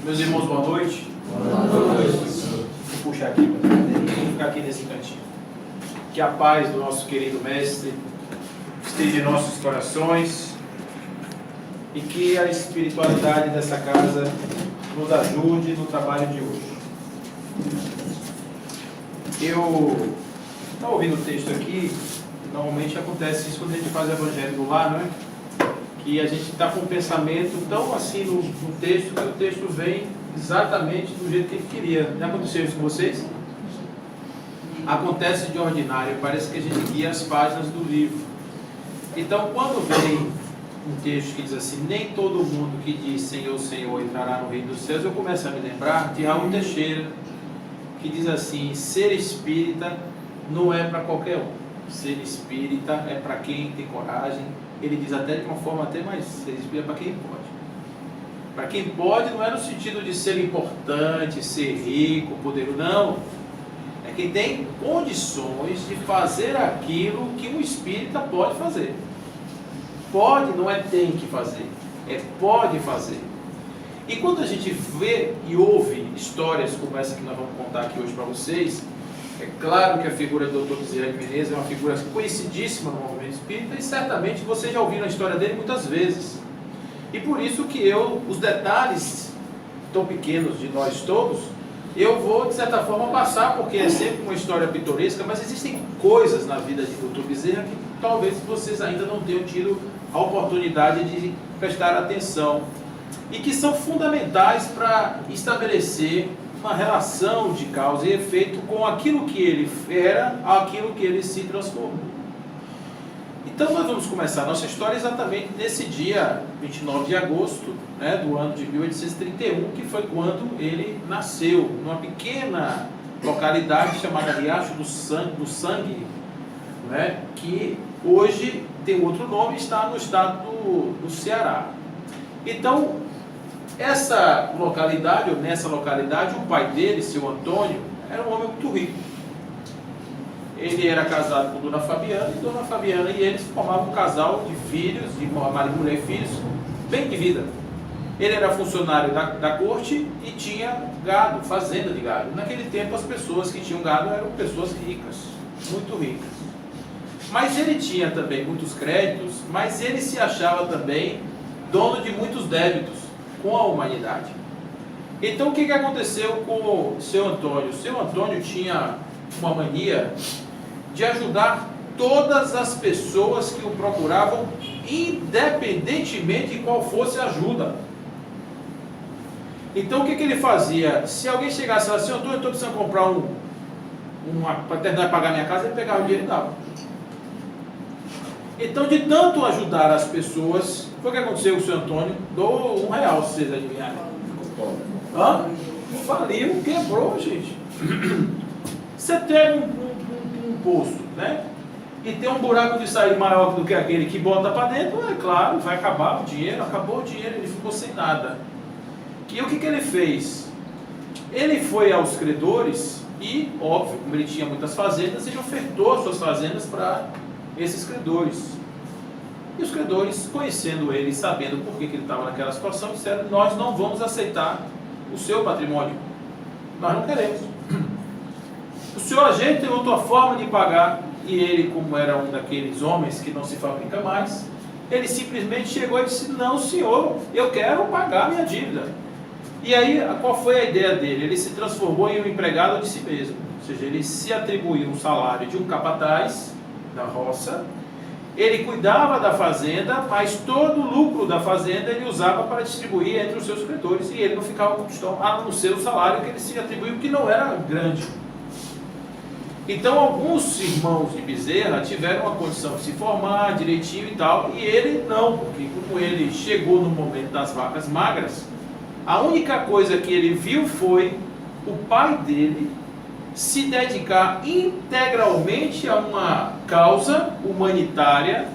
Meus irmãos, boa noite. Boa noite. Vou puxar aqui, vou ficar aqui nesse cantinho. Que a paz do nosso querido Mestre esteja em nossos corações e que a espiritualidade dessa casa nos ajude no trabalho de hoje. Eu estava ouvindo o texto aqui, normalmente acontece isso quando a gente faz o evangelho do lar, não é? Que a gente está com um pensamento tão assim no texto, que o texto vem exatamente do jeito que ele queria. Já aconteceu isso com vocês? Acontece de ordinário, parece que a gente guia as páginas do livro. Então, quando vem um texto que diz assim, nem todo mundo que diz Senhor, Senhor entrará no reino dos céus, eu começo a me lembrar de Raul Teixeira, que diz assim, ser espírita não é para qualquer um. Ser espírita é para quem tem coragem. Ele diz até de uma forma até mais, ser espírita é para quem pode. Para quem pode não é no sentido de ser importante, ser rico, poderoso, não. É quem tem condições de fazer aquilo que um espírita pode fazer. Pode, não é tem que fazer, é pode fazer. E quando a gente vê e ouve histórias como essa que nós vamos contar aqui hoje para vocês, é claro que a figura do Dr. Bezerra de Menezes é uma figura conhecidíssima no movimento espírita e certamente vocês já ouviram a história dele muitas vezes. E por isso que os detalhes tão pequenos de nós todos, eu vou de certa forma passar, porque é sempre uma história pitoresca, mas existem coisas na vida de Dr. Bezerra que talvez vocês ainda não tenham tido a oportunidade de prestar atenção e que são fundamentais para estabelecer uma relação de causa e efeito com aquilo que ele era, aquilo que ele se transformou. Então nós vamos começar a nossa história exatamente nesse dia 29 de agosto, né, do ano de 1831, que foi quando ele nasceu, numa pequena localidade chamada Riacho do Sangue, né, que hoje tem outro nome, está no estado do Ceará. Então, essa localidade, ou nessa localidade, o pai dele, seu Antônio, era um homem muito rico. Ele era casado com Dona Fabiana, e Dona Fabiana e eles formavam um casal de filhos, de marido, mulher e filhos, bem de vida. Ele era funcionário da corte e tinha gado, fazenda de gado. Naquele tempo, as pessoas que tinham gado eram pessoas ricas, muito ricas. Mas ele tinha também muitos créditos, mas ele se achava também dono de muitos débitos com a humanidade. Então o que aconteceu com o seu Antônio? O seu Antônio tinha uma mania de ajudar todas as pessoas que o procuravam, independentemente de qual fosse a ajuda. Então o que ele fazia? Se alguém chegasse e falasse assim, Antônio, eu estou precisando comprar para terminar de pagar minha casa, ele pegava o dinheiro e dava. Então, de tanto ajudar as pessoas, foi o que aconteceu com o seu Antônio, dou R$1, se vocês adivinharem. Faliu, quebrou, gente. Você tem um poço, né? E tem um buraco de sair maior do que aquele que bota para dentro, é claro, vai acabar o dinheiro, acabou o dinheiro, ele ficou sem nada. E o que ele fez? Ele foi aos credores e, óbvio, como ele tinha muitas fazendas, ele ofertou as suas fazendas para esses credores. E os credores, conhecendo ele, sabendo por que ele estava naquela situação, disseram, nós não vamos aceitar o seu patrimônio. Nós não queremos. O senhor ajeita outra forma de pagar. E ele, como era um daqueles homens que não se fabrica mais, ele simplesmente chegou e disse, não senhor, eu quero pagar minha dívida. E aí, qual foi a ideia dele? Ele se transformou em um empregado de si mesmo. Ou seja, ele se atribuiu um salário de um capataz da roça, ele cuidava da fazenda, mas todo o lucro da fazenda ele usava para distribuir entre os seus credores, e ele não ficava com questão, a não ser o salário que ele se atribuiu, que não era grande. Então alguns irmãos de Bezerra tiveram a condição de se formar direitinho e tal, e ele não, porque como ele chegou no momento das vacas magras, a única coisa que ele viu foi o pai dele se dedicar integralmente a uma causa humanitária,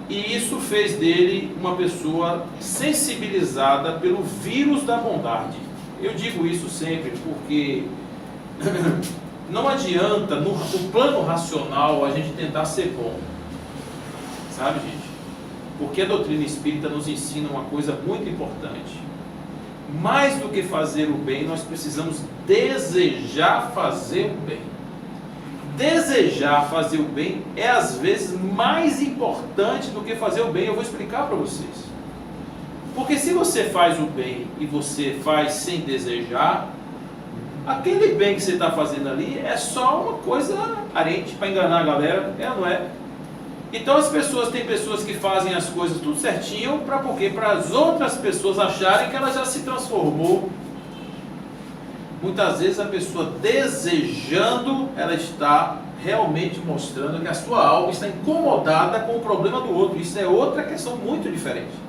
e isso fez dele uma pessoa sensibilizada pelo vírus da bondade. Eu digo isso sempre porque não adianta no plano racional a gente tentar ser bom, sabe, gente? Porque a doutrina espírita nos ensina uma coisa muito importante. mais do que fazer o bem, nós precisamos desejar fazer o bem. Desejar fazer o bem é às vezes mais importante do que fazer o bem. Eu vou explicar para vocês. Porque se você faz o bem e você faz sem desejar, aquele bem que você está fazendo ali é só uma coisa aparente para enganar a galera, não é? Então tem pessoas que fazem as coisas tudo certinho, para quê? Para as outras pessoas acharem que ela já se transformou. Muitas vezes a pessoa desejando, ela está realmente mostrando que a sua alma está incomodada com o problema do outro. Isso é outra questão muito diferente.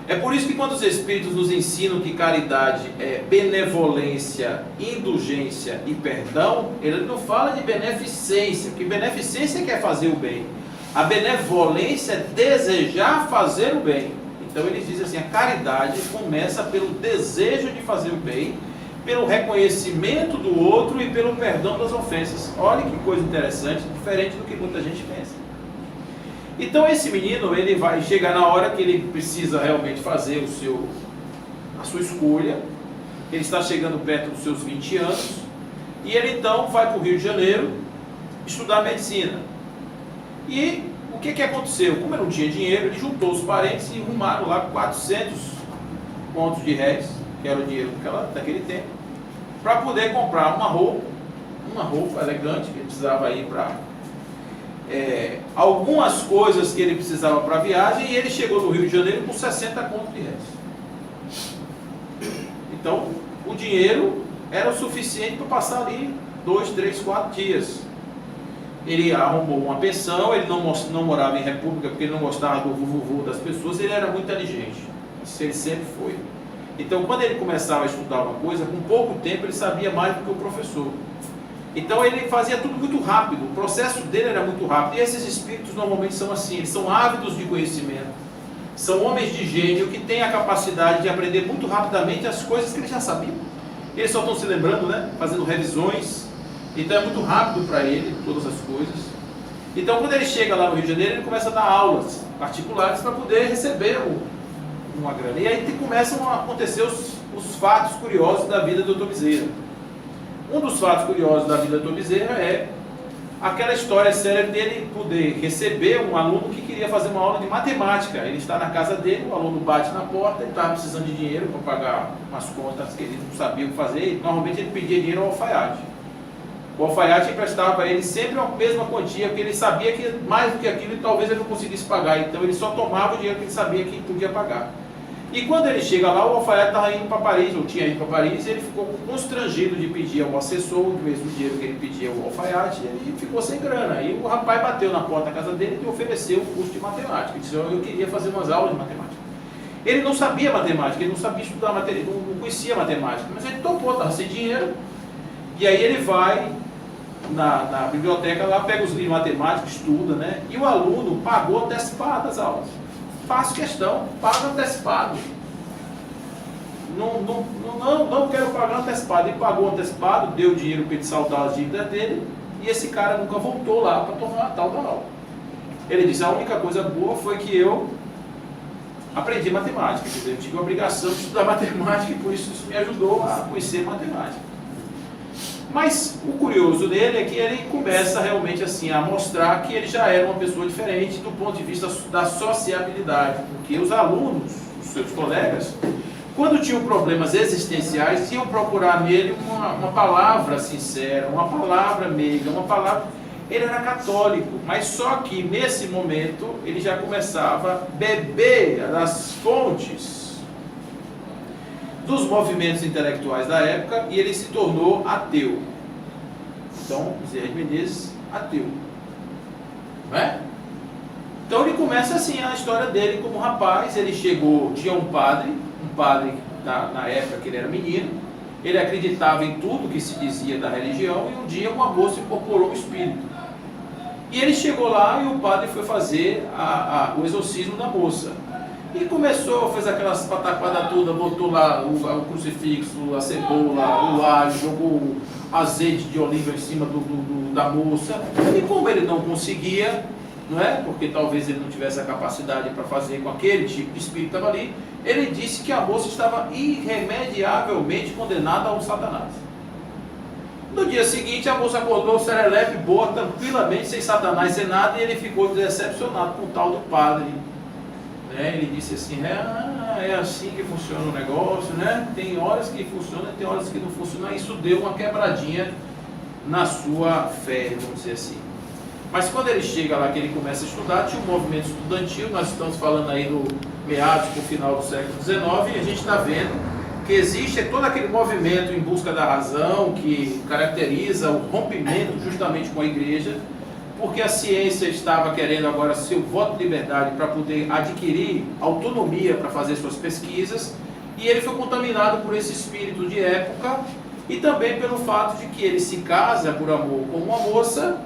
É por isso que quando os Espíritos nos ensinam que caridade é benevolência, indulgência e perdão, ele não fala de beneficência, porque beneficência quer fazer o bem. A benevolência é desejar fazer o bem. Então ele diz assim, a caridade começa pelo desejo de fazer o bem, pelo reconhecimento do outro e pelo perdão das ofensas. Olha que coisa interessante, diferente do que muita gente pensa. Então esse menino, ele vai chegar na hora que ele precisa realmente fazer a sua escolha. Ele está chegando perto dos seus 20 anos, e ele então vai para o Rio de Janeiro estudar medicina. E o que aconteceu? Como ele não tinha dinheiro, ele juntou os parentes e arrumaram lá 400 contos de réis, que era o dinheiro daquele tempo, para poder comprar uma roupa elegante que ele precisava ir para algumas coisas que ele precisava para a viagem, e ele chegou no Rio de Janeiro com 60 contos de réis. Então, o dinheiro era o suficiente para passar ali 2, 3, 4 dias. Ele arrumou uma pensão, ele não morava em república porque ele não gostava do vuvuvu das pessoas, ele era muito inteligente, isso ele sempre foi. Então quando ele começava a estudar uma coisa, com pouco tempo ele sabia mais do que o professor. Então ele fazia tudo muito rápido, o processo dele era muito rápido, e esses espíritos normalmente são assim, eles são ávidos de conhecimento, são homens de gênio que têm a capacidade de aprender muito rapidamente as coisas que eles já sabiam. Eles só estão se lembrando, né? Fazendo revisões. Então é muito rápido para ele, todas as coisas. Então quando ele chega lá no Rio de Janeiro, ele começa a dar aulas particulares para poder receber uma grana. E aí começam a acontecer os fatos curiosos da vida do Dr. Bezerra. Um dos fatos curiosos da vida do Dr. Bezerra é aquela história séria dele poder receber um aluno que queria fazer uma aula de matemática. Ele está na casa dele, o aluno bate na porta, ele estava precisando de dinheiro para pagar umas contas que ele não sabia o que fazer, e normalmente ele pedia dinheiro ao alfaiate. O alfaiate emprestava a ele sempre a mesma quantia, porque ele sabia que mais do que aquilo talvez ele não conseguisse pagar, então ele só tomava o dinheiro que ele sabia que podia pagar. E quando ele chega lá, o alfaiate estava indo para Paris, ou tinha ido para Paris, e ele ficou constrangido de pedir ao assessor o mesmo dinheiro que ele pedia ao alfaiate, e ele ficou sem grana. E o rapaz bateu na porta da casa dele e ofereceu o curso de matemática. Ele disse: eu queria fazer umas aulas de matemática. Ele não sabia matemática, ele não sabia estudar matemática, não conhecia matemática, mas ele topou, estava sem dinheiro, e aí ele vai na biblioteca lá, pega os livros de matemática, estuda, né? E o aluno pagou antecipado as aulas. Faço questão, paga antecipado. Não quero pagar antecipado. Ele pagou antecipado, deu dinheiro para ele saldar as dívidas dele, e esse cara nunca voltou lá para tomar a tal da aula. Ele disse: a única coisa boa foi que eu aprendi matemática, quer dizer, eu tive a obrigação de estudar matemática, e por isso me ajudou a conhecer matemática. Mas o curioso dele é que ele começa realmente assim a mostrar que ele já era uma pessoa diferente do ponto de vista da sociabilidade, porque os alunos, os seus colegas, quando tinham problemas existenciais, iam procurar nele uma palavra sincera, uma palavra meiga, uma palavra... Ele era católico, mas só que nesse momento ele já começava a beber das fontes dos movimentos intelectuais da época, e ele se tornou ateu. Então, Bezerra de Menezes, ateu. Não é? Então ele começa assim a história dele como rapaz. Ele chegou, tinha um padre na época que ele era menino, ele acreditava em tudo que se dizia da religião, e um dia uma moça incorporou um espírito. E ele chegou lá e o padre foi fazer o exorcismo da moça. E começou, fez aquelas pataquadas todas, botou lá o crucifixo, a cebola, o alho, jogou azeite de oliva em cima da moça. E como ele não conseguia, não é? Porque talvez ele não tivesse a capacidade para fazer com aquele tipo de espírito que estava ali. Ele disse que a moça estava irremediavelmente condenada ao Satanás. No dia seguinte, a moça acordou serelepe, boa, tranquilamente, sem Satanás, sem nada, e ele ficou decepcionado com o tal do padre. Né? Ele disse assim, é assim que funciona o negócio, né? Tem horas que funciona, tem horas que não funciona. Isso deu uma quebradinha na sua fé, vamos dizer assim. Mas quando ele chega lá, que ele começa a estudar, tinha um movimento estudantil, nós estamos falando aí do meados para o final do século XIX, e a gente está vendo que existe todo aquele movimento em busca da razão, que caracteriza o rompimento justamente com a igreja, porque a ciência estava querendo agora seu voto de liberdade para poder adquirir autonomia para fazer suas pesquisas, e ele foi contaminado por esse espírito de época, e também pelo fato de que ele se casa por amor com uma moça,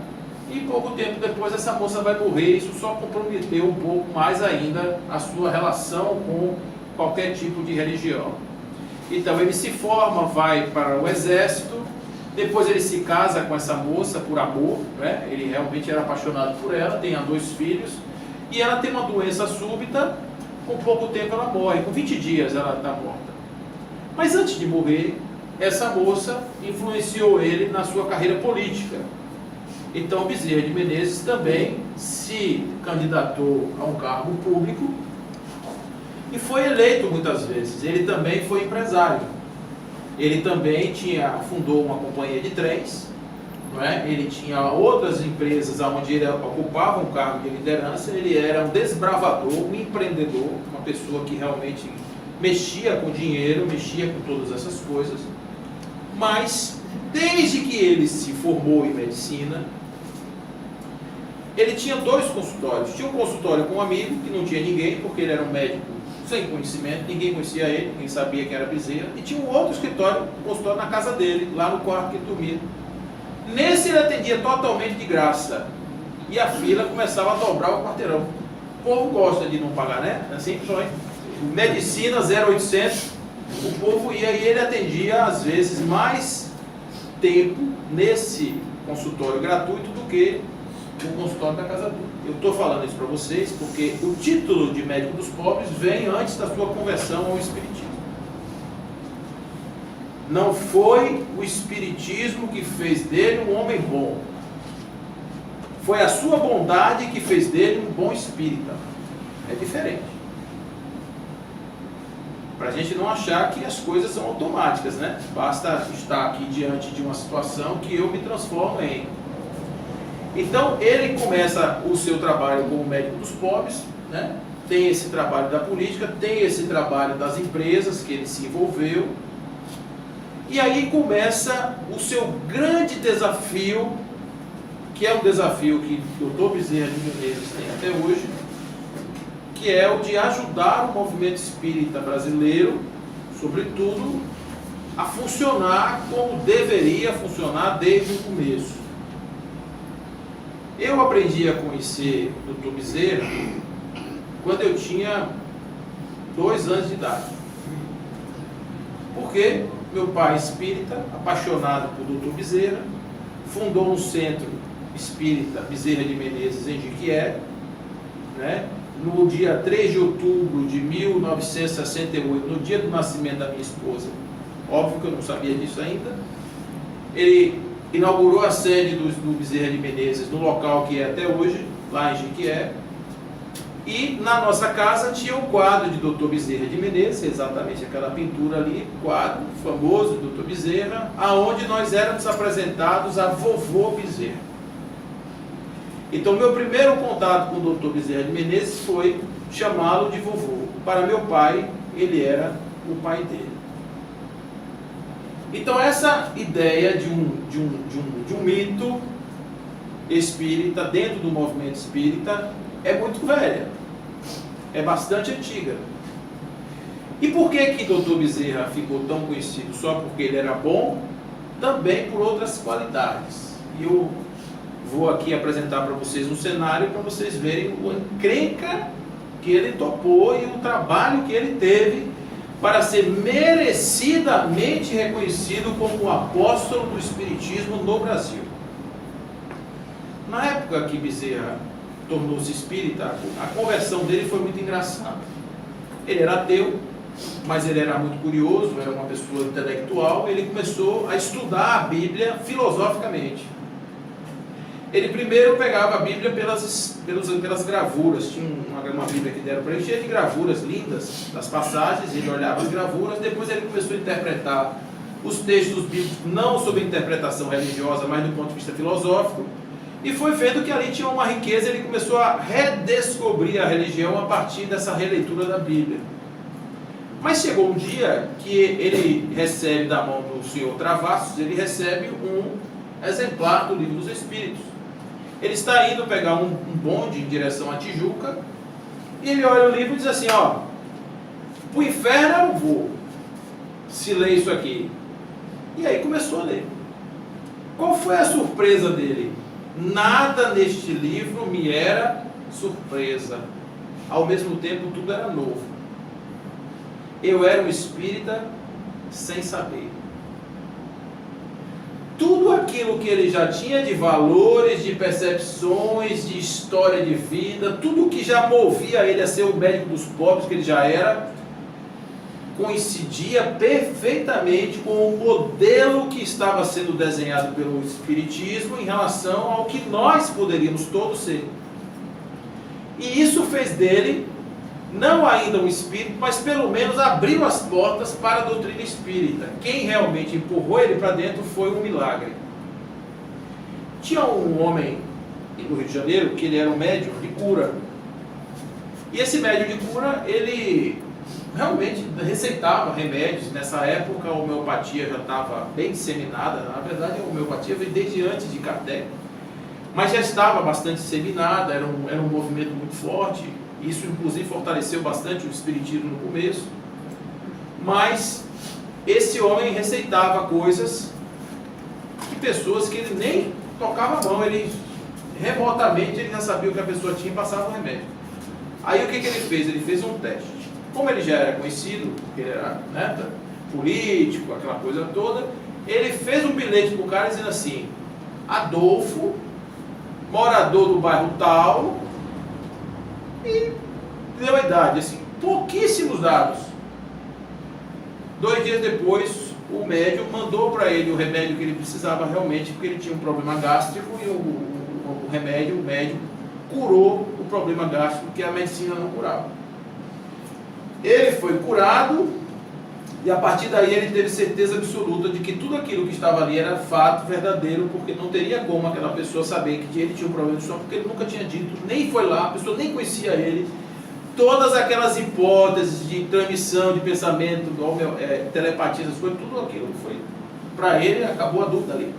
e pouco tempo depois essa moça vai morrer. Isso só comprometeu um pouco mais ainda a sua relação com qualquer tipo de religião. Então ele se forma, vai para o exército, depois ele se casa com essa moça por amor, né? Ele realmente era apaixonado por ela, tem 2 filhos, e ela tem uma doença súbita, com pouco tempo ela morre, com 20 dias ela está morta. Mas antes de morrer, essa moça influenciou ele na sua carreira política. Então Bezerra de Menezes também se candidatou a um cargo público e foi eleito muitas vezes. Ele também foi empresário. Ele também fundou uma companhia de trens, não é? Ele tinha outras empresas onde ele ocupava um cargo de liderança. Ele era um desbravador, um empreendedor, uma pessoa que realmente mexia com dinheiro, mexia com todas essas coisas. Mas desde que ele se formou em medicina, ele tinha 2 consultórios. Tinha um consultório com um amigo, que não tinha ninguém, porque ele era um médico sem conhecimento, ninguém conhecia ele, ninguém sabia quem era Bezerra. E tinha um outro escritório, um consultório na casa dele, lá no quarto que ele dormia. Nesse ele atendia totalmente de graça. E a fila começava a dobrar o quarteirão. O povo gosta de não pagar, né? Assim, só medicina 0800, o povo ia e ele atendia às vezes mais tempo nesse consultório gratuito do que o consultório da casa dele. Eu estou falando isso para vocês porque o título de médico dos pobres vem antes da sua conversão ao espiritismo. Não foi o espiritismo que fez dele um homem bom. Foi a sua bondade que fez dele um bom espírita. É diferente. Para a gente não achar que as coisas são automáticas, né? Basta estar aqui diante de uma situação que eu me transformo em. Então ele começa o seu trabalho como médico dos pobres, né? Tem esse trabalho da política, tem esse trabalho das empresas que ele se envolveu, e aí começa o seu grande desafio, que é um desafio que o Dr. Bezerra de Menezes tem até hoje, que é o de ajudar o movimento espírita brasileiro, sobretudo, a funcionar como deveria funcionar desde o começo. Eu aprendi a conhecer o Dr. Bezerra quando eu tinha 2 anos de idade. Porque meu pai espírita, apaixonado por Dr. Bezerra, fundou um centro espírita Bezerra de Menezes em Jequié, né? No dia 3 de outubro de 1968, no dia do nascimento da minha esposa. Óbvio que eu não sabia disso ainda. Ele inaugurou a sede do Bezerra de Menezes no local que é até hoje, lá em Jequié. E na nossa casa tinha um quadro de Dr. Bezerra de Menezes, exatamente aquela pintura ali, quadro famoso do Dr. Bezerra, aonde nós éramos apresentados a vovô Bezerra. Então meu primeiro contato com o Dr. Bezerra de Menezes foi chamá-lo de vovô. Para meu pai, ele era o pai dele. Então essa ideia de um mito espírita dentro do movimento espírita é muito velha, é bastante antiga. E por que Dr. Bezerra ficou tão conhecido? Só porque ele era bom? Também por outras qualidades. E eu vou aqui apresentar para vocês um cenário para vocês verem a encrenca que ele topou e o trabalho que ele teve para ser merecidamente reconhecido como o apóstolo do espiritismo no Brasil. Na época que Bezerra tornou-se espírita, a conversão dele foi muito engraçada. Ele era ateu, mas ele era muito curioso, era uma pessoa intelectual, ele começou a estudar a Bíblia filosoficamente. Ele primeiro pegava a Bíblia pelas gravuras, tinha uma Bíblia que deram para ele, cheia de gravuras lindas, das passagens, ele olhava as gravuras, depois ele começou a interpretar os textos bíblicos, não sob interpretação religiosa, mas do ponto de vista filosófico, e foi vendo que ali tinha uma riqueza, ele começou a redescobrir a religião a partir dessa releitura da Bíblia. Mas chegou um dia que ele recebe da mão do senhor Travassos, ele recebe um exemplar do Livro dos Espíritos. Ele está indo pegar um bonde em direção à Tijuca, e ele olha o livro e diz assim, ó, para o inferno eu vou, se ler isso aqui. E aí começou a ler. Qual foi a surpresa dele? Nada neste livro me era surpresa. Ao mesmo tempo, tudo era novo. Eu era um espírita sem saber. Tudo aquilo que ele já tinha de valores, de percepções, de história de vida, tudo que já movia ele a ser o médico dos pobres que ele já era, coincidia perfeitamente com o modelo que estava sendo desenhado pelo Espiritismo em relação ao que nós poderíamos todos ser. E isso fez dele, não ainda um espírito, mas pelo menos abriu as portas para a doutrina espírita. Quem realmente empurrou ele para dentro foi um milagre. Tinha um homem no Rio de Janeiro que ele era um médium de cura. E esse médium de cura, ele realmente receitava remédios. Nessa época a homeopatia já estava bem disseminada. Na verdade a homeopatia veio desde antes de Kardec, mas já estava bastante disseminada, era um movimento muito forte. Isso inclusive fortaleceu bastante o espiritismo no começo. Mas esse homem receitava coisas que pessoas que ele nem tocava a mão, ele remotamente ele já sabia o que a pessoa tinha e passava o remédio. Aí o que ele fez? Ele fez um teste. Como ele já era conhecido, porque ele era político, aquela coisa toda, ele fez um bilhete para o cara dizendo assim: Adolfo, morador do bairro tal, e deu a idade, assim, pouquíssimos dados. 2 dias depois, o médium mandou para ele o remédio que ele precisava realmente, porque ele tinha um problema gástrico, e o remédio, o médium, curou o problema gástrico que a medicina não curava. Ele foi curado, e a partir daí ele teve certeza absoluta de que tudo aquilo que estava ali era fato verdadeiro, porque não teria como aquela pessoa saber que ele tinha um problema de estômago, porque ele nunca tinha dito, nem foi lá, a pessoa nem conhecia ele. Todas aquelas hipóteses de transmissão de pensamento, telepatia, essas coisas, tudo aquilo foi, para ele, acabou a dúvida ali.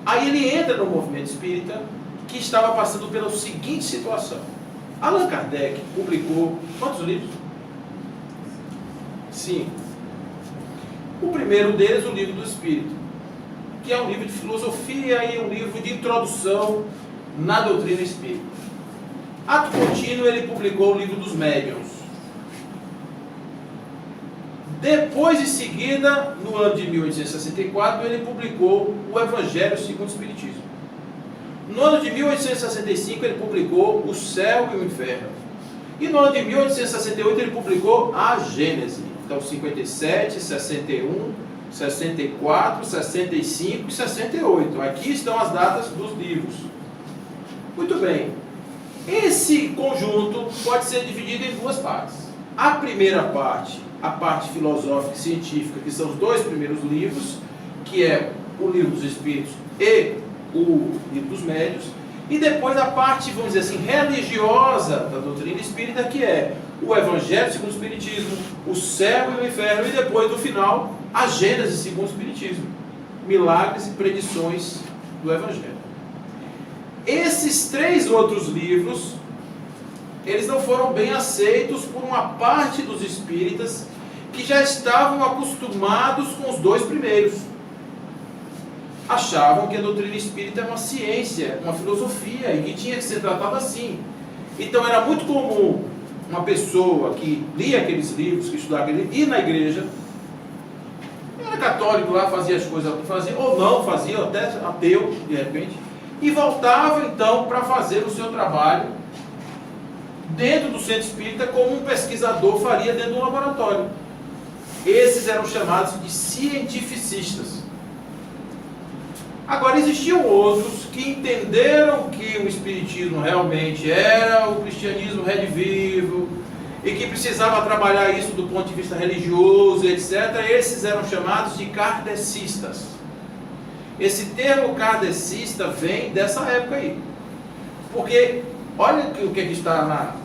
Aí ele entra no movimento espírita, que estava passando pela seguinte situação. Allan Kardec publicou quantos livros? 5. O primeiro deles, o Livro do Espírito, que é um livro de filosofia e um livro de introdução na doutrina espírita. Ato contínuo, ele publicou o Livro dos Médiuns. Depois, em seguida, no ano de 1864, ele publicou o Evangelho segundo o Espiritismo. No ano de 1865, ele publicou O Céu e o Inferno. E no ano de 1868, ele publicou a Gênese. Então, 57, 61, 64, 65 e 68. Aqui estão as datas dos livros. Muito bem. Esse conjunto pode ser dividido em 2 partes. A primeira parte, a parte filosófica e científica, que são os 2 primeiros livros, que é o Livro dos Espíritos e o Livro dos Médiuns. E depois a parte, vamos dizer assim, religiosa da doutrina espírita, que é o Evangelho segundo o Espiritismo, o Céu e o Inferno, e depois, no final, a Gênese segundo o Espiritismo, milagres e predições do Evangelho. Esses 3 outros livros, eles não foram bem aceitos por uma parte dos espíritas que já estavam acostumados com os 2 primeiros. Achavam que a doutrina espírita é uma ciência, uma filosofia, e que tinha que ser tratada assim. Então era muito comum uma pessoa que lia aqueles livros, que estudava aqueles livros, ir na igreja, era católico lá, fazia as coisas que fazia, ou não fazia, até ateu, de repente, e voltava então para fazer o seu trabalho dentro do centro espírita, como um pesquisador faria dentro de um laboratório. Esses eram chamados de cientificistas. Agora, existiam outros que entenderam que o espiritismo realmente era o cristianismo redivivo e que precisava trabalhar isso do ponto de vista religioso, etc. Esses eram chamados de kardecistas. Esse termo kardecista vem dessa época aí. Porque, olha o que está na...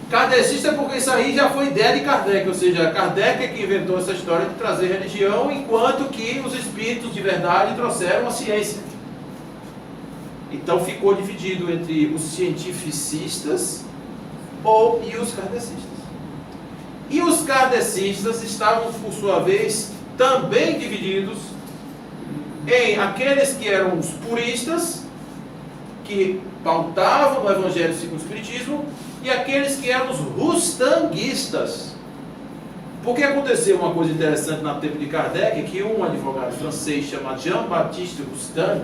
Kardecista, porque isso aí já foi ideia de Kardec, ou seja, Kardec é que inventou essa história de trazer religião, enquanto que os espíritos de verdade trouxeram a ciência. Então ficou dividido entre os cientificistas e os kardecistas. E os kardecistas estavam, por sua vez, também divididos em aqueles que eram os puristas, que pautavam o Evangelho segundo o Espiritismo, e aqueles que eram os rustanguistas. Porque aconteceu uma coisa interessante no tempo de Kardec, que um advogado francês chamado Jean-Baptiste Roustan,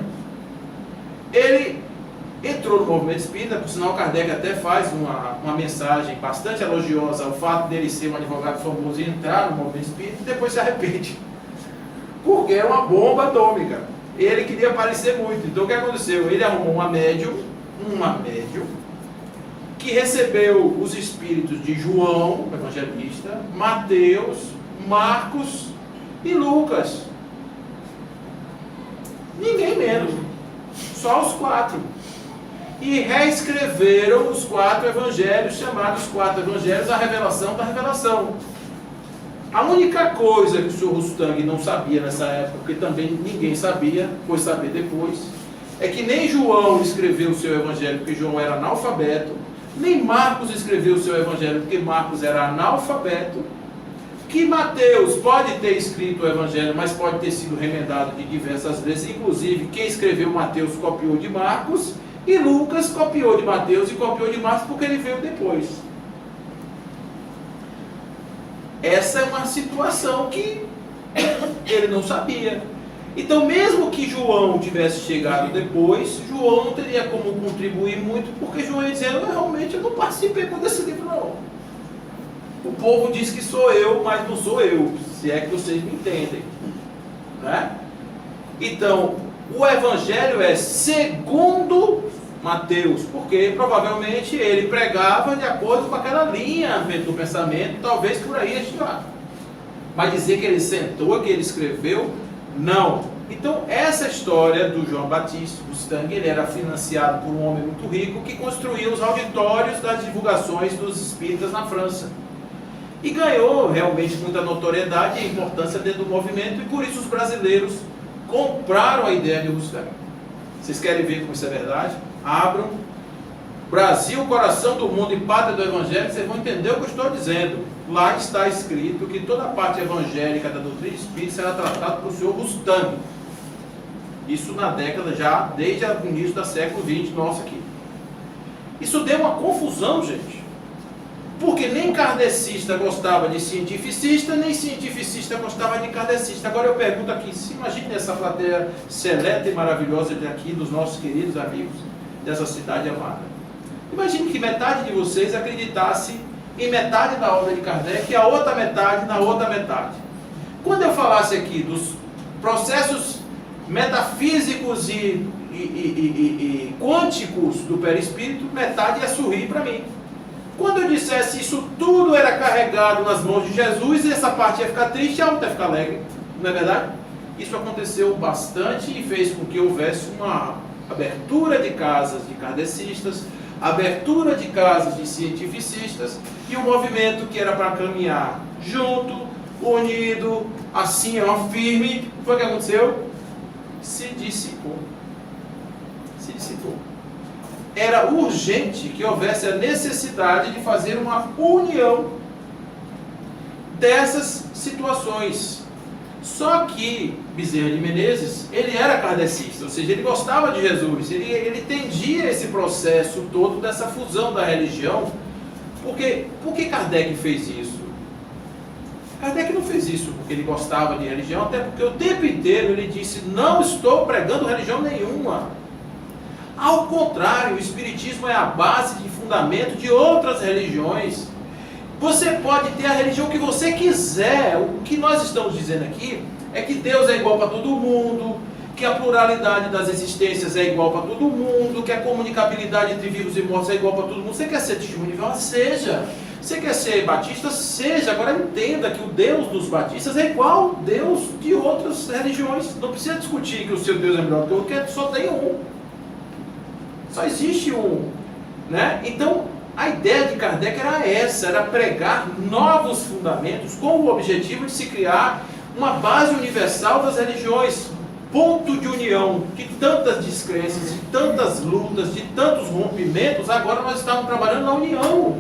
ele entrou no movimento espírita. Por sinal, Kardec até faz uma mensagem bastante elogiosa ao fato dele ser um advogado famoso e entrar no movimento espírita, e depois se arrepende, porque era uma bomba atômica. Ele queria aparecer muito. Então o que aconteceu? Ele arrumou uma médium que recebeu os espíritos de João, o evangelista, Mateus, Marcos e Lucas. Ninguém menos. Só os 4. E reescreveram os 4 evangelhos, chamados 4 evangelhos, a revelação da revelação. A única coisa que o Sr. Rustang não sabia nessa época, porque também ninguém sabia, foi saber depois, é que nem João escreveu o seu evangelho porque João era analfabeto, nem Marcos escreveu o seu evangelho porque Marcos era analfabeto, que Mateus pode ter escrito o evangelho, mas pode ter sido remendado de diversas vezes, inclusive quem escreveu Mateus copiou de Marcos, e Lucas copiou de Mateus e copiou de Marcos porque ele veio depois. Essa é uma situação que ele não sabia. Então, mesmo que João tivesse chegado depois, João não teria como contribuir muito, porque João ia dizer: realmente eu não participei desse livro não. O povo diz que sou eu, mas não sou eu, se é que vocês me entendem, né? Então, o evangelho é segundo Mateus, porque provavelmente ele pregava de acordo com aquela linha do pensamento, talvez por aí estirado. Mas dizer que ele sentou, que ele escreveu, não. Então, essa história do João Batista Roustan, ele era financiado por um homem muito rico que construía os auditórios das divulgações dos espíritas na França. E ganhou realmente muita notoriedade e importância dentro do movimento, e por isso os brasileiros compraram a ideia de Roustan. Vocês querem ver como isso é verdade? Abram Brasil, coração do mundo e pátria do evangelho, vocês vão entender o que eu estou dizendo. Lá está escrito que toda a parte evangélica da doutrina espírita será tratada por Sr. Roustan. Isso na década já, desde o início do século XX, nosso aqui. Isso deu uma confusão, gente. Porque nem kardecista gostava de cientificista, nem cientificista gostava de kardecista. Agora eu pergunto aqui, se imagine essa plateia seleta e maravilhosa daqui, dos nossos queridos amigos dessa cidade amada. Imagine que metade de vocês acreditasse em metade da obra de Kardec e a outra metade na outra metade. Quando eu falasse aqui dos processos metafísicos e quânticos do perispírito, metade ia sorrir para mim. Quando eu dissesse isso tudo era carregado nas mãos de Jesus, essa parte ia ficar triste e a outra ia ficar alegre. Não é verdade? Isso aconteceu bastante e fez com que houvesse uma abertura de casas de kardecistas, abertura de casas de cientificistas, e o movimento que era para caminhar junto, unido, assim, ó, firme, foi o que aconteceu? Se dissipou. Se dissipou. Era urgente que houvesse a necessidade de fazer uma união dessas situações. Só que Bezerra de Menezes, ele era kardecista, ou seja, ele gostava de Jesus, ele entendia esse processo todo dessa fusão da religião. Porque, por que Kardec fez isso? Kardec não fez isso porque ele gostava de religião, até porque o tempo inteiro ele disse: não estou pregando religião nenhuma. Ao contrário, o Espiritismo é a base de fundamento de outras religiões. Você pode ter a religião que você quiser. O que nós estamos dizendo aqui é que Deus é igual para todo mundo, que a pluralidade das existências é igual para todo mundo, que a comunicabilidade entre vivos e mortos é igual para todo mundo. Você quer ser testemunho? Seja. Você quer ser batista? Seja. Agora entenda que o Deus dos batistas é igual ao Deus de outras religiões. Não precisa discutir que o seu Deus é melhor que o outro, porque só tem um. Só existe um. Né? Então, a ideia de Kardec era essa, era pregar novos fundamentos com o objetivo de se criar uma base universal das religiões, ponto de união de tantas descrenças, de tantas lutas, de tantos rompimentos. Agora nós estamos trabalhando na união.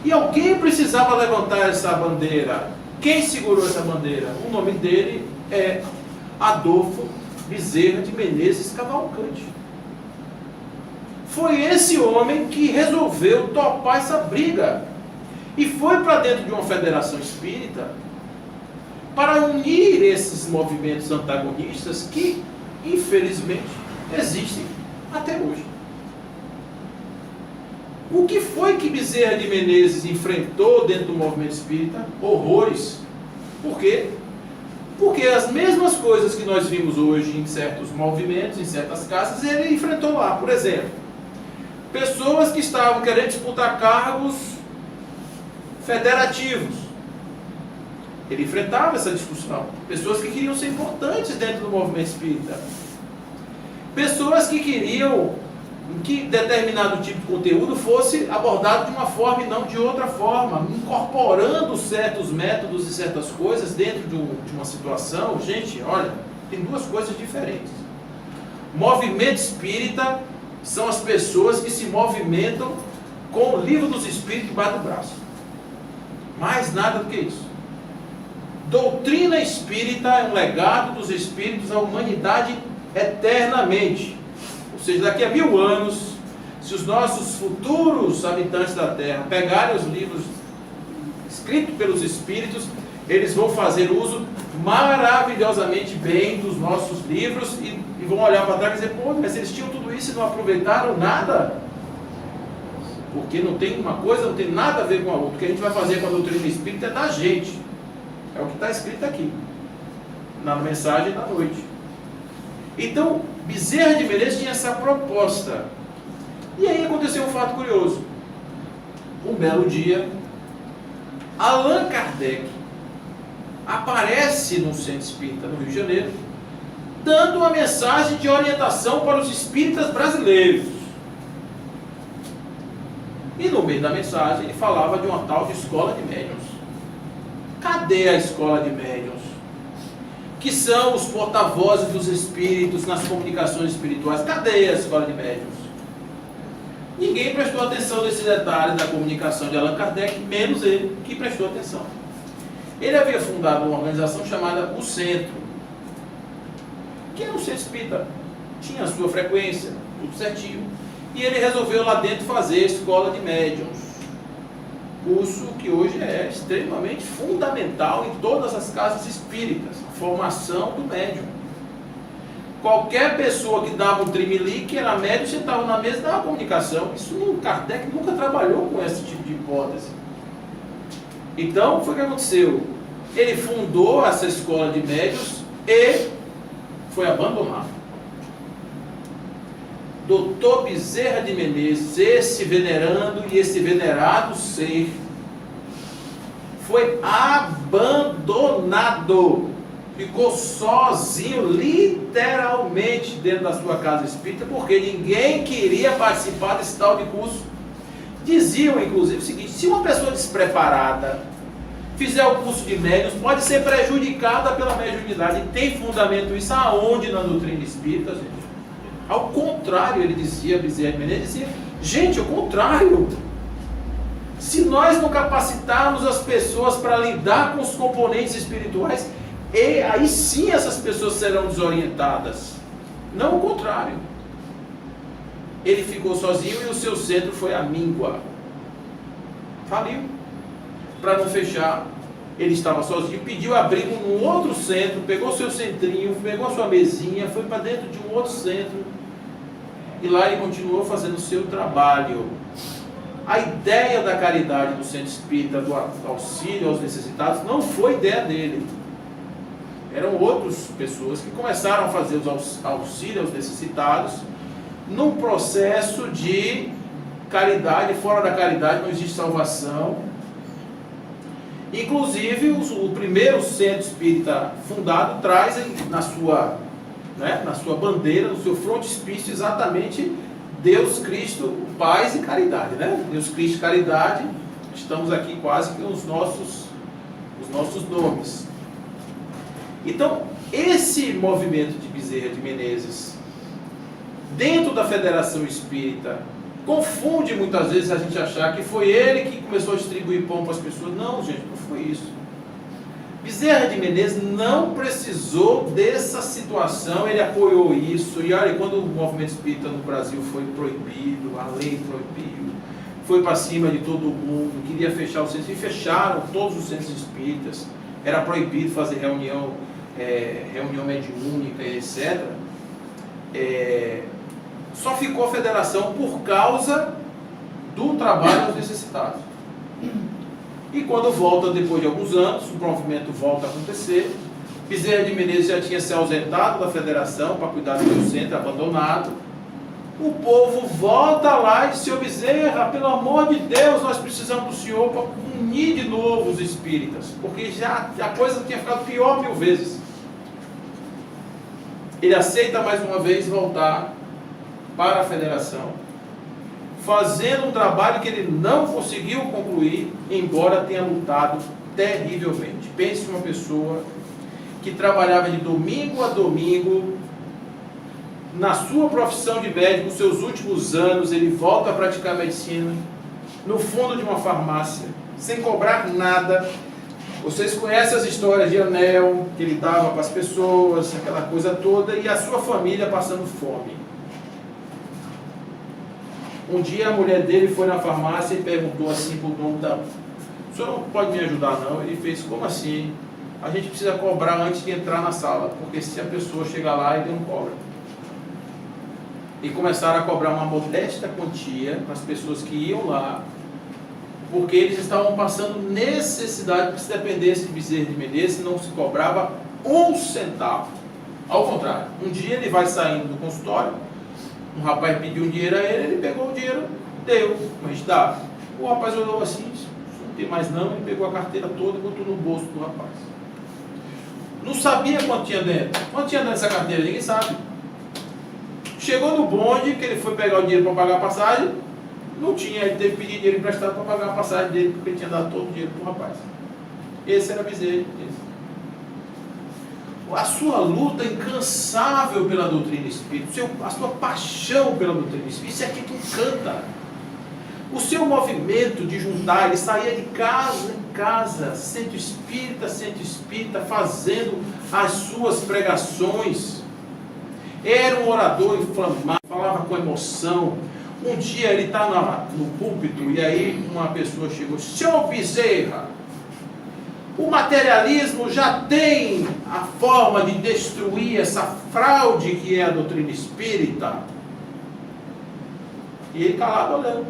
E alguém precisava levantar essa bandeira. Quem segurou essa bandeira? O nome dele é Adolfo Bezerra de Menezes Cavalcante. Foi esse homem que resolveu topar essa briga e foi para dentro de uma federação espírita para unir esses movimentos antagonistas que, infelizmente, existem até hoje. O que foi que Bezerra de Menezes enfrentou dentro do movimento espírita? Horrores. Por quê? Porque as mesmas coisas que nós vimos hoje em certos movimentos, em certas casas, ele enfrentou lá. Por exemplo, pessoas que estavam querendo disputar cargos federativos. Ele enfrentava essa discussão. Pessoas que queriam ser importantes dentro do movimento espírita. Pessoas que queriam que determinado tipo de conteúdo fosse abordado de uma forma e não de outra forma, incorporando certos métodos e certas coisas dentro de uma situação. Gente, olha, tem duas coisas diferentes. Movimento espírita são as pessoas que se movimentam com o livro dos Espíritos debaixo do braço. Mais nada do que isso. Doutrina espírita é um legado dos Espíritos à humanidade eternamente. Ou seja, daqui a 1000 anos, se os nossos futuros habitantes da Terra pegarem os livros escritos pelos Espíritos, eles vão fazer uso maravilhosamente bem dos nossos livros e vão olhar para trás e dizer, pô, mas eles tinham tudo isso e não aproveitaram nada. Porque não tem uma coisa, não tem nada a ver com a outra. O que a gente vai fazer com a doutrina espírita é da gente. É o que está escrito aqui, na mensagem da noite. Então, Bezerra de Menezes tinha essa proposta. E aí aconteceu um fato curioso. Um belo dia, Allan Kardec aparece no Centro Espírita no Rio de Janeiro, dando uma mensagem de orientação para os espíritas brasileiros. E no meio da mensagem ele falava de uma tal de escola de médiuns. Cadê a escola de médiuns? Que são os porta-vozes dos espíritos nas comunicações espirituais. Cadê a escola de médiuns? Ninguém prestou atenção nesse detalhe da comunicação de Allan Kardec, menos ele, que prestou atenção. Ele havia fundado uma organização chamada O Centro, que era um centro espírita, tinha a sua frequência, tudo certinho, e ele resolveu lá dentro fazer a escola de médiuns. Curso que hoje é extremamente fundamental em todas as casas espíritas, a formação do médium. Qualquer pessoa que dava um trimelique era médium, sentava na mesa e dava comunicação. Isso Kardec nunca trabalhou com esse tipo de hipótese. Então, foi o que aconteceu. Ele fundou essa escola de médiuns e foi abandonado. Doutor Bezerra de Menezes, esse venerando e esse venerado ser, foi abandonado, ficou sozinho, literalmente, dentro da sua casa espírita, porque ninguém queria participar desse tal de curso. Diziam, inclusive, o seguinte: se uma pessoa despreparada fizer o curso de médiuns, pode ser prejudicada pela mediunidade. E tem fundamento isso aonde na doutrina espírita, gente? Ao contrário, ele dizia, Bezerra de Menezes dizia, gente, ao contrário. Se nós não capacitarmos as pessoas para lidar com os componentes espirituais, e aí sim essas pessoas serão desorientadas. Não o contrário. Ele ficou sozinho e o seu centro foi à míngua. Faliu. Para não fechar, ele estava sozinho, pediu abrigo num outro centro, pegou seu centrinho, pegou sua mesinha, foi para dentro de um outro centro e lá ele continuou fazendo o seu trabalho. A ideia da caridade do centro espírita, do auxílio aos necessitados, não foi ideia dele. Eram outras pessoas que começaram a fazer os auxílios aos necessitados num processo de caridade. Fora da caridade não existe salvação. Inclusive, o primeiro centro espírita fundado traz na sua bandeira, no seu frontispício, exatamente Deus, Cristo, paz e caridade, né? Deus, Cristo e caridade, estamos aqui quase que os nossos nomes. Então, esse movimento de Bezerra de Menezes, dentro da Federação Espírita, confunde muitas vezes a gente achar que foi ele que começou a distribuir pão para as pessoas. Não, gente, não foi isso. Bezerra de Menezes não precisou dessa situação, ele apoiou isso. E olha, quando o movimento espírita no Brasil foi proibido, a lei proibiu, foi para cima de todo mundo, queria fechar os centros, e fecharam todos os centros espíritas, era proibido fazer reunião mediúnica, etc. Só ficou a federação por causa do trabalho aos necessitados. E quando volta, depois de alguns anos, o movimento volta a acontecer. Bezerra de Menezes já tinha se ausentado da federação para cuidar do seu centro, abandonado. O povo volta lá e diz: Senhor Bezerra, pelo amor de Deus, nós precisamos do senhor para unir de novo os espíritas, porque já a coisa tinha ficado pior 1000 vezes. Ele aceita mais uma vez voltar para a federação, fazendo um trabalho que ele não conseguiu concluir, embora tenha lutado terrivelmente. Pense uma pessoa que trabalhava de domingo a domingo, na sua profissão de médico, nos seus últimos anos, ele volta a praticar medicina, no fundo de uma farmácia, sem cobrar nada. Vocês conhecem as histórias de anel, que ele dava para as pessoas, aquela coisa toda, e a sua família passando fome. Um dia a mulher dele foi na farmácia e perguntou assim para o dono da... O senhor não pode me ajudar não? Ele fez: como assim? A gente precisa cobrar antes de entrar na sala, porque se a pessoa chegar lá, ele não cobra. E começaram a cobrar uma modesta quantia para as pessoas que iam lá, porque eles estavam passando necessidade, porque se dependesse de Bezerra de Menezes, não se cobrava 1 centavo. Ao contrário, um dia ele vai saindo do consultório, um rapaz pediu um dinheiro a ele, ele pegou o dinheiro, deu, mas dá. O rapaz olhou assim, não tem mais não, ele pegou a carteira toda e botou no bolso do rapaz. Não sabia quanto tinha dentro. Quanto tinha dentro dessa carteira? Ninguém sabe. Chegou no bonde, que ele foi pegar o dinheiro para pagar a passagem, não tinha, ele teve que pedir dinheiro emprestado para pagar a passagem dele, porque ele tinha dado todo o dinheiro para o rapaz. Esse era Bezerra. A sua luta incansável pela doutrina espírita, a sua paixão pela doutrina espírita, isso é que tu encanta. O seu movimento de juntar, ele saía de casa em casa, centro espírita, fazendo as suas pregações. Era um orador inflamado, falava com emoção. Um dia ele está no púlpito e aí uma pessoa chegou: Senhor Bezerra, o materialismo já tem a forma de destruir essa fraude que é a doutrina espírita. E ele calado olhando.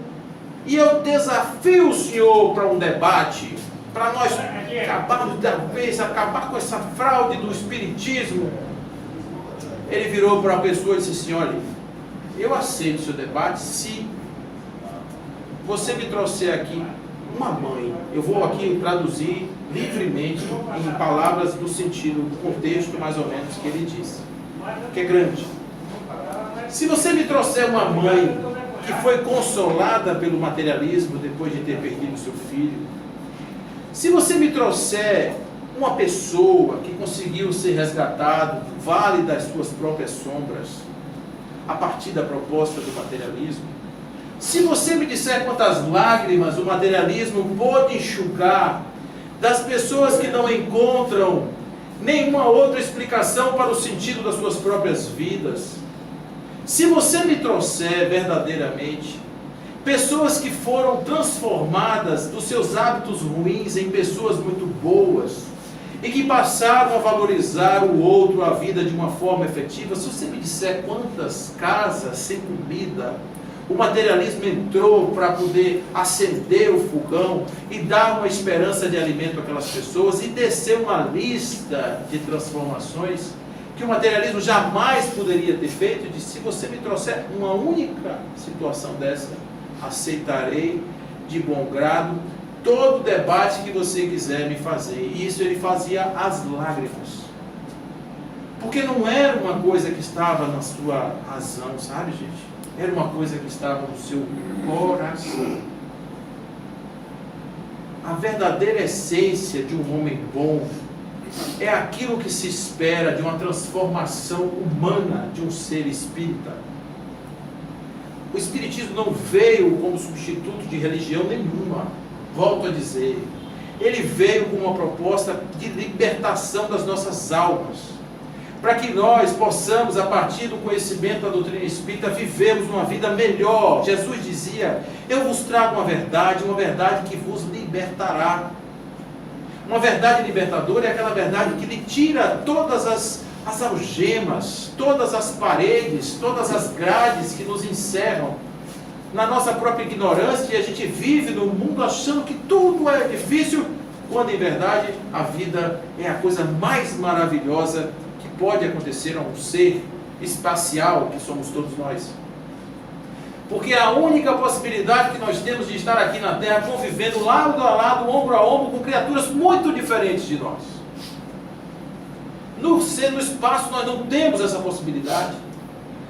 E eu desafio o senhor para um debate, para nós acabarmos da vez, acabar com essa fraude do espiritismo. Ele virou para a pessoa e disse assim: olha, eu aceito o seu debate se você me trouxer aqui uma mãe. Eu vou aqui traduzir livremente em palavras do sentido, do contexto mais ou menos que ele disse, que é grande. Se você me trouxer uma mãe que foi consolada pelo materialismo depois de ter perdido seu filho, se você me trouxer uma pessoa que conseguiu ser resgatado do vale das suas próprias sombras, a partir da proposta do materialismo, se você me disser quantas lágrimas o materialismo pôde enxugar das pessoas que não encontram nenhuma outra explicação para o sentido das suas próprias vidas, se você me trouxer verdadeiramente pessoas que foram transformadas dos seus hábitos ruins em pessoas muito boas, e que passaram a valorizar o outro, a vida de uma forma efetiva. Se você me disser quantas casas sem comida, o materialismo entrou para poder acender o fogão e dar uma esperança de alimento àquelas pessoas e descer uma lista de transformações que o materialismo jamais poderia ter feito, de se você me trouxer uma única situação dessa, aceitarei de bom grado todo debate que você quiser me fazer. E isso ele fazia às lágrimas, porque não era uma coisa que estava na sua razão, sabe, gente? Era uma coisa que estava no seu coração. A verdadeira essência de um homem bom é aquilo que se espera de uma transformação humana de um ser espírita. O espiritismo não veio como substituto de religião nenhuma, volto a dizer. Ele veio com uma proposta de libertação das nossas almas, para que nós possamos, a partir do conhecimento da doutrina espírita, vivermos uma vida melhor. Jesus dizia: eu vos trago uma verdade que vos libertará. Uma verdade libertadora é aquela verdade que lhe tira todas as algemas, todas as paredes, todas as grades que nos encerram na nossa própria ignorância, e a gente vive no mundo achando que tudo é difícil, quando em verdade a vida é a coisa mais maravilhosa que pode acontecer a um ser espacial que somos todos nós. Porque a única possibilidade que nós temos de estar aqui na Terra convivendo lado a lado, ombro a ombro, com criaturas muito diferentes de nós. No espaço nós não temos essa possibilidade.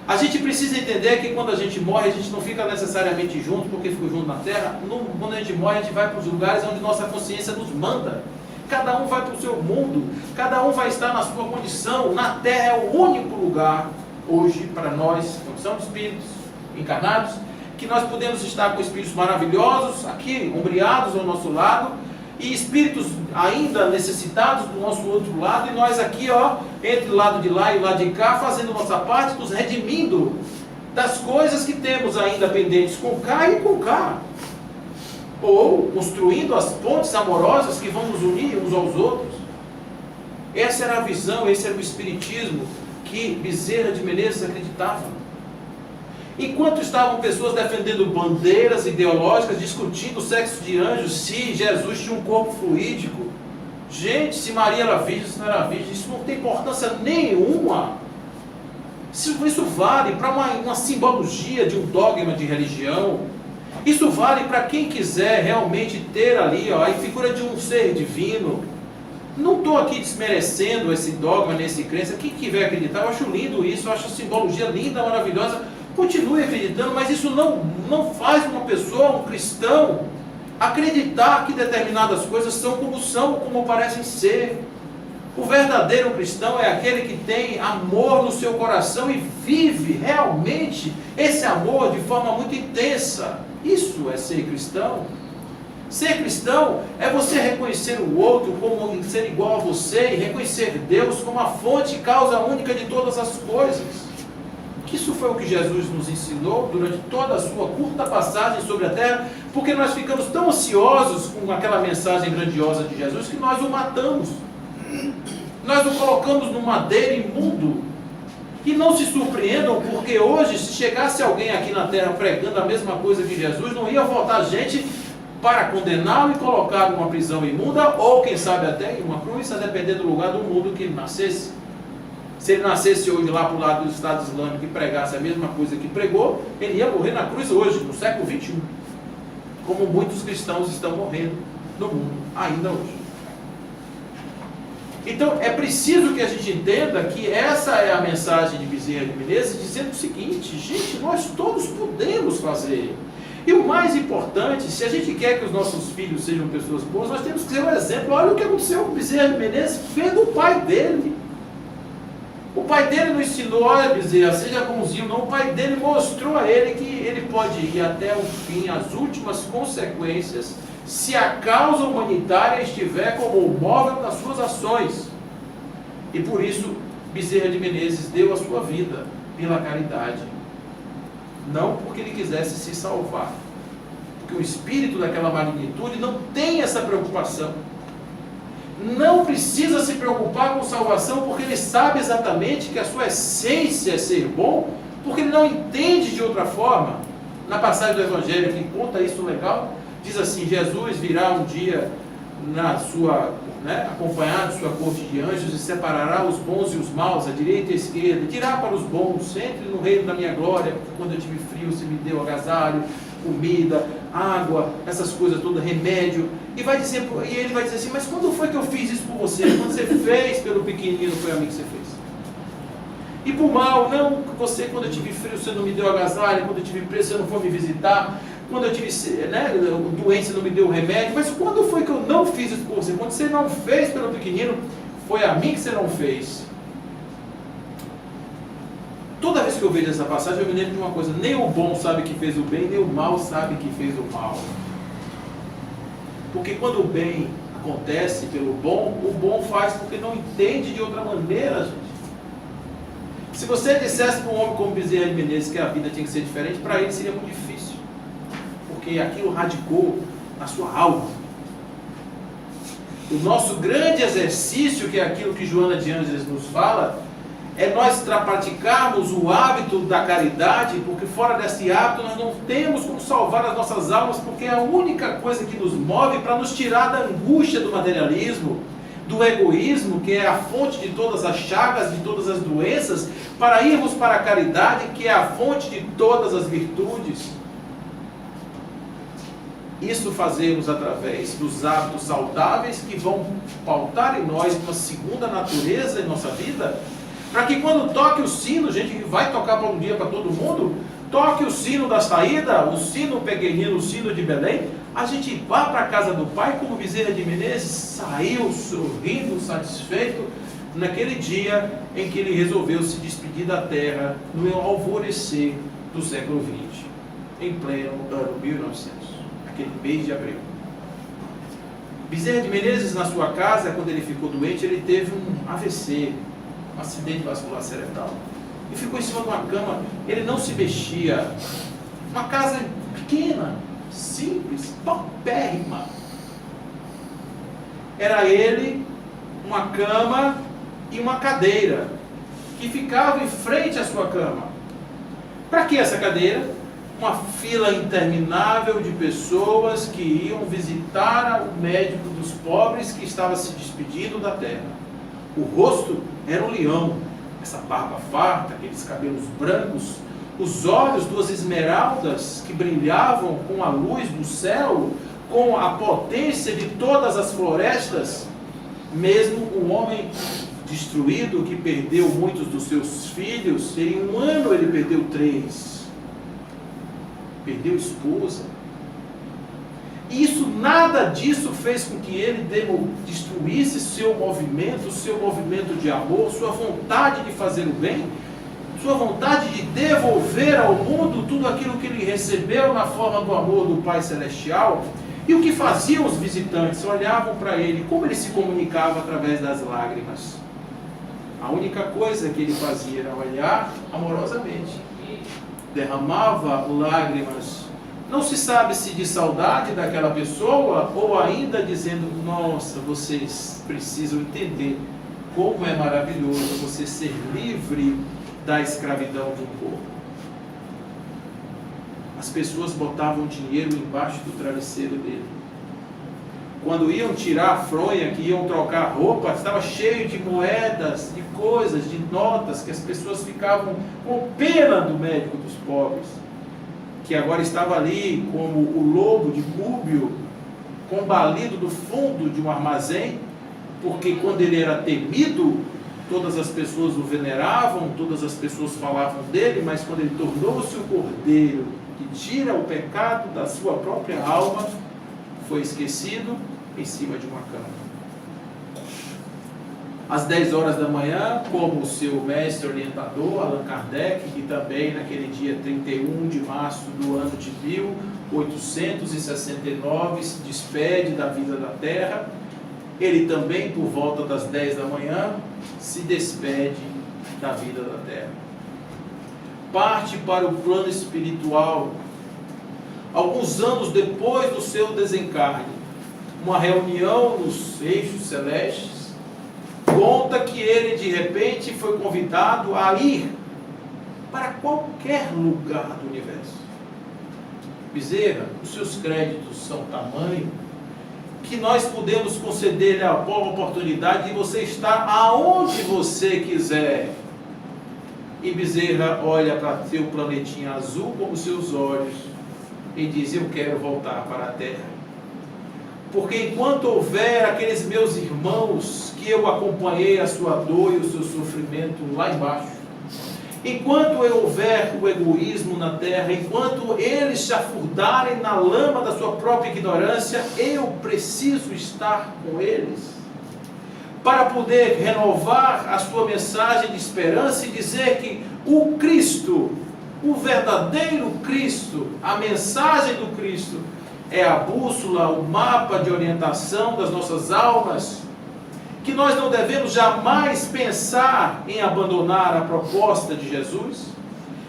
A gente precisa entender que quando a gente morre, a gente não fica necessariamente junto, porque ficou junto na Terra. Quando a gente morre, a gente vai para os lugares onde nossa consciência nos manda. Cada um vai para o seu mundo, cada um vai estar na sua condição. Na Terra é o único lugar, hoje, para nós, condição de espíritos encarnados, que nós podemos estar com espíritos maravilhosos aqui, ombreados ao nosso lado, e espíritos ainda necessitados do nosso outro lado, e nós aqui, entre o lado de lá e o lado de cá, fazendo nossa parte, nos redimindo das coisas que temos ainda pendentes com cá e com cá, ou construindo as pontes amorosas que vão nos unir uns aos outros. Essa era a visão, esse era o espiritismo que Bezerra de Menezes acreditava. Enquanto estavam pessoas defendendo bandeiras ideológicas, discutindo o sexo de anjos, se Jesus tinha um corpo fluídico, gente, se Maria era virgem, se não era virgem, isso não tem importância nenhuma. Isso vale para uma simbologia de um dogma de religião. Isso vale para quem quiser realmente ter ali a figura de um ser divino. Não estou aqui desmerecendo esse dogma, nesse crença. Quem quiser acreditar, eu acho lindo isso, eu acho a simbologia linda, maravilhosa. Continue acreditando, mas isso não faz uma pessoa, um cristão, acreditar que determinadas coisas são, como parecem ser. O verdadeiro cristão é aquele que tem amor no seu coração e vive realmente esse amor de forma muito intensa. Isso é ser cristão. Ser cristão é você reconhecer o outro como ser igual a você e reconhecer Deus como a fonte e causa única de todas as coisas. Isso foi o que Jesus nos ensinou durante toda a sua curta passagem sobre a terra, porque nós ficamos tão ansiosos com aquela mensagem grandiosa de Jesus que nós o matamos. Nós o colocamos no madeiro imundo. E não se surpreendam, porque hoje, se chegasse alguém aqui na terra pregando a mesma coisa que Jesus, não ia voltar gente para condená-lo e colocá-lo numa prisão imunda, ou quem sabe até em uma cruz, a depender do lugar do mundo que ele nascesse. Se ele nascesse hoje lá para o lado do Estado Islâmico e pregasse a mesma coisa que pregou, ele ia morrer na cruz hoje, no século XXI. Como muitos cristãos estão morrendo no mundo, ainda hoje. Então, é preciso que a gente entenda que essa é a mensagem de Bezerra de Menezes, dizendo o seguinte: gente, nós todos podemos fazer. E o mais importante, se a gente quer que os nossos filhos sejam pessoas boas, nós temos que ser um exemplo. Olha o que aconteceu com Bezerra de Menezes, vendo o pai dele. O pai dele não ensinou, olha Bezerra, seja bonzinho, não. O pai dele mostrou a ele que ele pode ir até o fim, as últimas consequências, se a causa humanitária estiver como o móvel das suas ações. E por isso, Bezerra de Menezes deu a sua vida pela caridade. Não porque ele quisesse se salvar. Porque o espírito daquela magnitude não tem essa preocupação. não precisa se preocupar com salvação, porque ele sabe exatamente que a sua essência é ser bom, porque ele não entende de outra forma. Na passagem do Evangelho que conta isso legal, diz assim: Jesus virá um dia na sua, acompanhado de sua corte de anjos, e separará os bons e os maus, a direita e a esquerda, e dirá para os bons: entre no reino da minha glória, porque quando eu tive frio você me deu agasalho, comida, água, essas coisas todas, remédio. E ele vai dizer assim: mas quando foi que eu fiz isso por você? Quando você fez pelo pequenino, foi a mim que você fez. E por mal, não, você, quando eu tive frio, você não me deu agasalho, quando eu tive preso, você não foi me visitar, quando eu tive doença, você não me deu remédio. Mas quando foi que eu não fiz isso por você? Quando você não fez pelo pequenino, foi a mim que você não fez. Toda vez que eu vejo essa passagem, eu me lembro de uma coisa: nem o bom sabe que fez o bem, nem o mal sabe que fez o mal. Porque quando o bem acontece pelo bom, o bom faz porque não entende de outra maneira, gente. Se você dissesse para um homem como Bezerra de Menezes que a vida tinha que ser diferente, para ele seria muito difícil, porque aquilo radicou na sua alma. O nosso grande exercício, que é aquilo que Joana de Ângeles nos fala, é nós praticarmos o hábito da caridade, porque fora desse hábito nós não temos como salvar as nossas almas, porque é a única coisa que nos move para nos tirar da angústia do materialismo, do egoísmo, que é a fonte de todas as chagas, de todas as doenças, para irmos para a caridade, que é a fonte de todas as virtudes. Isso fazemos através dos hábitos saudáveis que vão pautar em nós uma segunda natureza em nossa vida, para que quando toque o sino, gente, que vai tocar para um dia para todo mundo, toque o sino da saída, o sino pequenino, o sino de Belém, a gente vá para a casa do Pai, como Bezerra de Menezes saiu sorrindo, satisfeito, naquele dia em que ele resolveu se despedir da terra, no alvorecer do século XX, em pleno ano 1900, aquele mês de abril. Bezerra de Menezes, na sua casa, quando ele ficou doente, ele teve um AVC, um acidente vascular cerebral, e ficou em cima de uma cama. Ele não se mexia. Uma casa pequena, simples, paupérrima. Era ele, uma cama e uma cadeira que ficava em frente à sua cama. Para que essa cadeira? Uma fila interminável de pessoas que iam visitar o médico dos pobres que estava se despedindo da terra. O rosto era um leão, essa barba farta, aqueles cabelos brancos, os olhos, duas esmeraldas que brilhavam com a luz do céu, com a potência de todas as florestas. Mesmo um homem destruído que perdeu muitos dos seus filhos, em um ano ele perdeu 3, perdeu esposa. E isso, nada disso fez com que ele destruísse seu movimento de amor, sua vontade de fazer o bem, sua vontade de devolver ao mundo tudo aquilo que ele recebeu na forma do amor do Pai Celestial. E o que faziam os visitantes? Olhavam para ele, como ele se comunicava através das lágrimas. A única coisa que ele fazia era olhar amorosamente, derramava lágrimas. Não se sabe se de saudade daquela pessoa, ou ainda dizendo: nossa, vocês precisam entender como é maravilhoso você ser livre da escravidão de um povo. As pessoas botavam dinheiro embaixo do travesseiro dele. Quando iam tirar a fronha, que iam trocar roupa, estava cheio de moedas, de coisas, de notas, que as pessoas ficavam com pena do médico dos pobres, que agora estava ali como o lobo de Públio, combalido do fundo de um armazém, porque quando ele era temido, todas as pessoas o veneravam, todas as pessoas falavam dele, mas quando ele tornou-se o cordeiro que tira o pecado da sua própria alma, foi esquecido em cima de uma cama. Às 10 horas da manhã, como o seu mestre orientador, Allan Kardec, que também naquele dia 31 de março do ano de 1869 se despede da vida da Terra, ele também, por volta das 10 da manhã, se despede da vida da Terra. Parte para o plano espiritual. Alguns anos depois do seu desencarne, uma reunião nos eixos celestes, conta que ele de repente foi convidado a ir para qualquer lugar do universo. Bezerra, os seus créditos são tamanho que nós podemos conceder-lhe a boa oportunidade de você estar aonde você quiser. E Bezerra olha para seu planetinha azul com os seus olhos e diz: eu quero voltar para a Terra. Porque enquanto houver aqueles meus irmãos que eu acompanhei a sua dor e o seu sofrimento lá embaixo, enquanto houver o egoísmo na terra, enquanto eles se afurdarem na lama da sua própria ignorância, eu preciso estar com eles para poder renovar a sua mensagem de esperança e dizer que o Cristo, o verdadeiro Cristo, a mensagem do Cristo é a bússola, o mapa de orientação das nossas almas, que nós não devemos jamais pensar em abandonar a proposta de Jesus,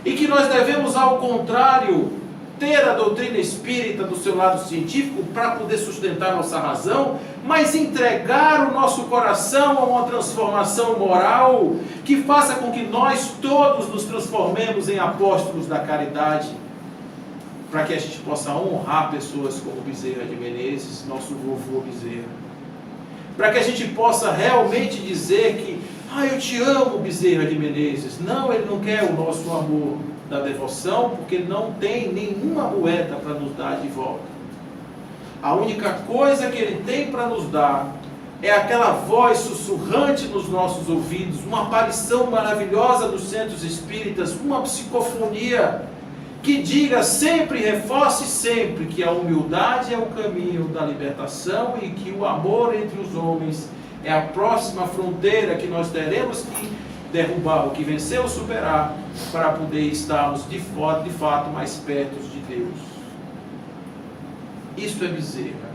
e que nós devemos, ao contrário, ter a doutrina espírita do seu lado científico para poder sustentar nossa razão, mas entregar o nosso coração a uma transformação moral que faça com que nós todos nos transformemos em apóstolos da caridade, para que a gente possa honrar pessoas como Bezerra de Menezes, nosso vovô Bezerra, para que a gente possa realmente dizer que eu te amo, Bezerra de Menezes. Não, ele não quer o nosso amor da devoção, porque ele não tem nenhuma moeda para nos dar de volta. A única coisa que ele tem para nos dar é aquela voz sussurrante nos nossos ouvidos, uma aparição maravilhosa dos centros espíritas, uma psicofonia que diga sempre, reforce sempre, que a humildade é o caminho da libertação e que o amor entre os homens é a próxima fronteira que nós teremos que derrubar, o que vencer ou superar, para poder estarmos de fato mais perto de Deus. Isso é Bezerra.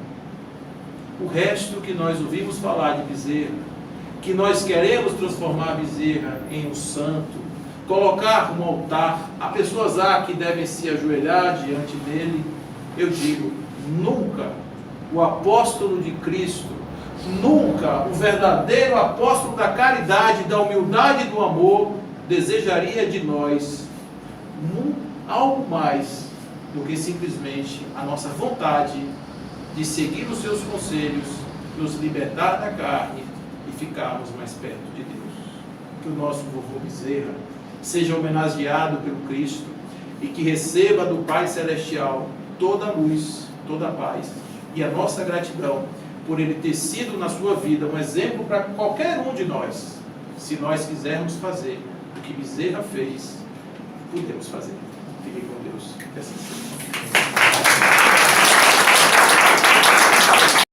O resto que nós ouvimos falar de Bezerra, que nós queremos transformar Bezerra em um santo, colocar um altar, há pessoas que devem se ajoelhar diante dele, eu digo, nunca o apóstolo de Cristo, nunca o verdadeiro apóstolo da caridade, da humildade e do amor desejaria de nós algo mais do que simplesmente a nossa vontade de seguir os seus conselhos, nos libertar da carne e ficarmos mais perto de Deus. Que o nosso vovô Bezerra seja homenageado pelo Cristo e que receba do Pai Celestial toda a luz, toda a paz e a nossa gratidão por ele ter sido na sua vida um exemplo para qualquer um de nós. Se nós quisermos fazer o que Bezerra fez, podemos fazer. Fiquem com Deus. Que assim seja.